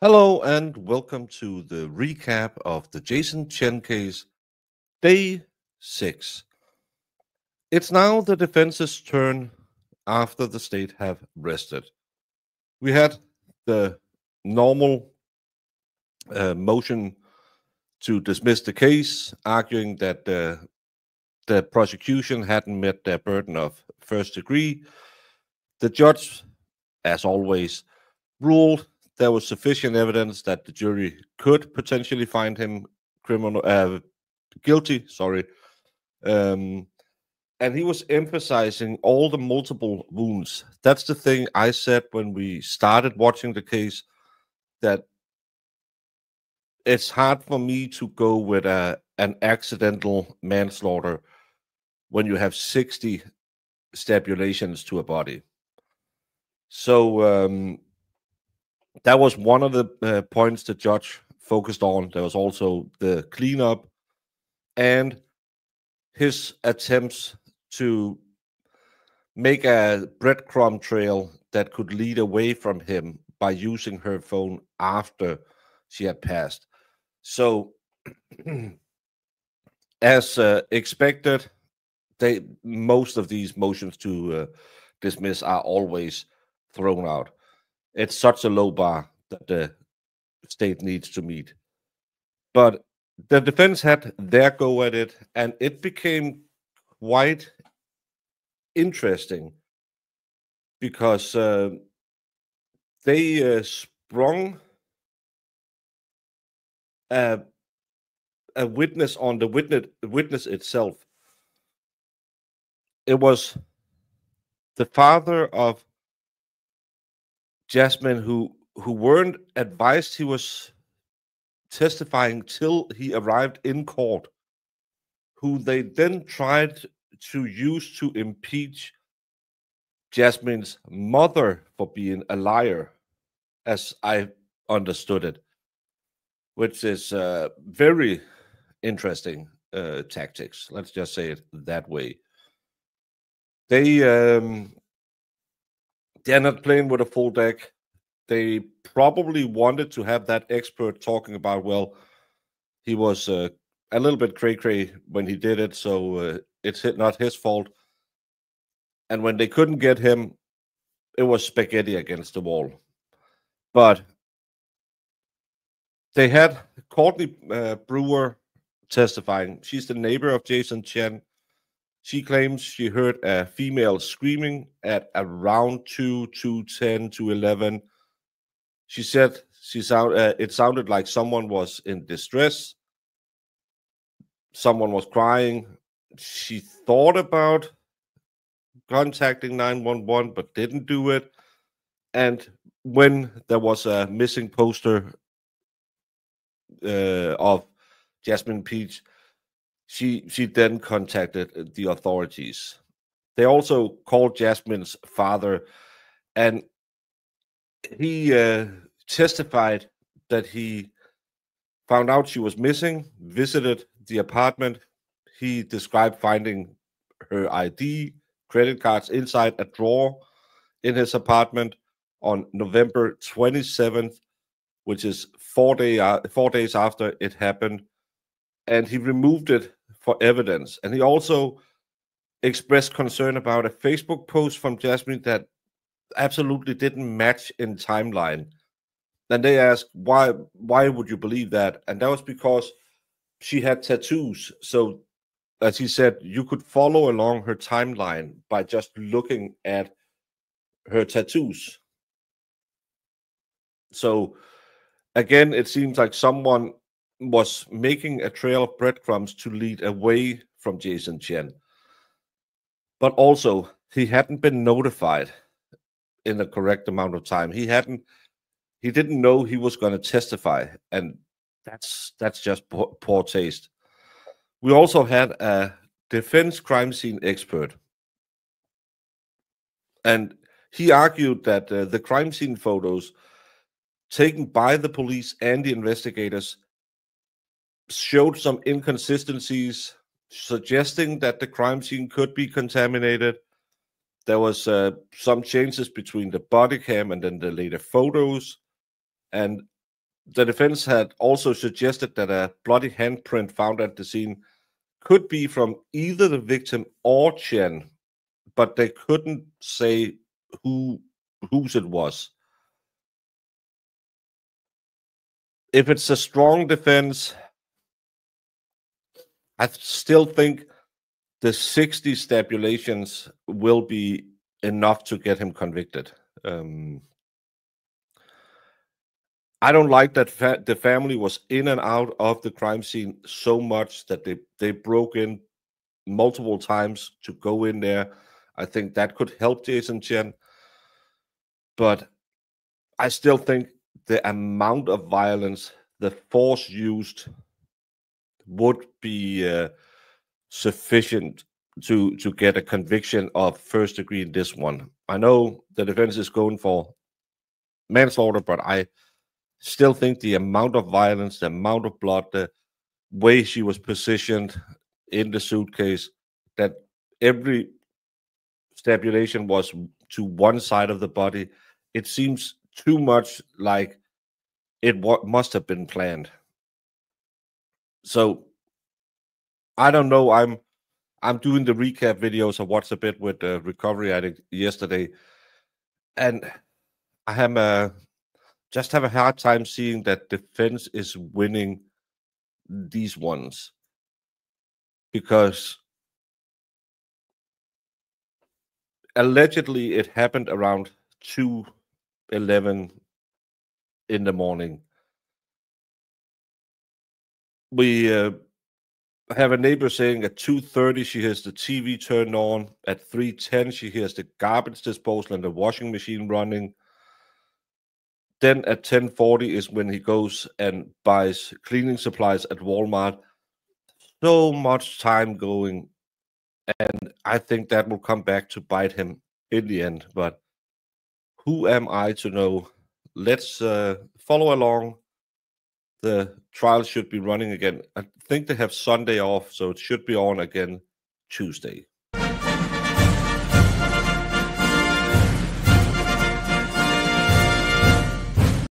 Hello and welcome to the recap of the Jason Chen case, day 6. It's now the defense's turn after the state have rested. We had the normal motion to dismiss the case, arguing that the prosecution hadn't met their burden of first degree. The judge, as always, ruled there was sufficient evidence that the jury could potentially find him guilty. Um, and he was emphasizing all the multiple wounds. That's the thing I said when we started watching the case, that it's hard for me to go with an accidental manslaughter when you have 60 stabulations to a body. So that was one of the points the judge focused on. There was also the cleanup and his attempts to make a breadcrumb trail that could lead away from him by using her phone after she had passed. So, as expected, most of these motions to dismiss are always thrown out. It's such a low bar that the state needs to meet. But the defense had their go at it, and it became quite interesting because they sprung a, a witness on the witness itself. It was the father of Jasmine who weren't advised he was testifying till he arrived in court, who they then tried to use to impeach Jasmine's mother for being a liar, as I understood it, which is very interesting tactics. Let's just say it that way. They're not playing with a full deck. They probably wanted to have that expert talking about, well, he was a little bit cray-cray when he did it, so it's not his fault. And when they couldn't get him, it was spaghetti against the wall. But they had Courtney Brewer testifying. She's the neighbor of Jason Chen. She claims she heard a female screaming at around 2:10, 2:11. She said it sounded like someone was in distress. Someone was crying. She thought about contacting 911, but didn't do it. And when there was a missing poster of Jasmine Peach, she then contacted the authorities. They also called Jasmine's father, and he testified that he found out she was missing, visited the apartment. He described finding her ID, credit cards inside a drawer in his apartment on November 27th, which is 4 days after it happened. And he removed it for evidence. And he also expressed concern about a Facebook post from Jasmine that absolutely didn't match in timeline. Then they asked, why would you believe that? And that was because she had tattoos. So, as he said, you could follow along her timeline by just looking at her tattoos. So, again, it seems like someone was making a trail of breadcrumbs to lead away from Jason Chen. But also, he hadn't been notified in the correct amount of time. He didn't know he was going to testify, and that's just poor taste. We also had a defense crime scene expert, and he argued that the crime scene photos taken by the police and the investigators showed some inconsistencies, suggesting that the crime scene could be contaminated. There was some changes between the body cam and then the later photos. And The defense had also suggested that a bloody handprint found at the scene could be from either the victim or Chen, but they couldn't say whose it was. If it's a strong defense, I still think the 60 stabulations will be enough to get him convicted. I don't like that the family was in and out of the crime scene so much that they broke in multiple times to go in there. I think that could help Jason Chen, but I still think the amount of violence, the force used, would be sufficient to get a conviction of first degree in this one. I know the defense is going for manslaughter, but I still think the amount of violence, the amount of blood, the way she was positioned in the suitcase, that every stabulation was to one side of the body, it seems too much like it must have been planned. So I don't know. I'm doing the recap videos. I watched a bit with the recovery addict yesterday, and I am just have a hard time seeing that defense is winning these ones, because allegedly it happened around 2:11 in the morning. We have a neighbor saying at 2:30 she hears the TV turned on. At 3:10 she hears the garbage disposal and the washing machine running. Then at 10:40 is when he goes and buys cleaning supplies at Walmart. So much time going, and I think that will come back to bite him in the end. But who am I to know? Let's follow along. The trial should be running again. I think they have Sunday off, so it should be on again Tuesday.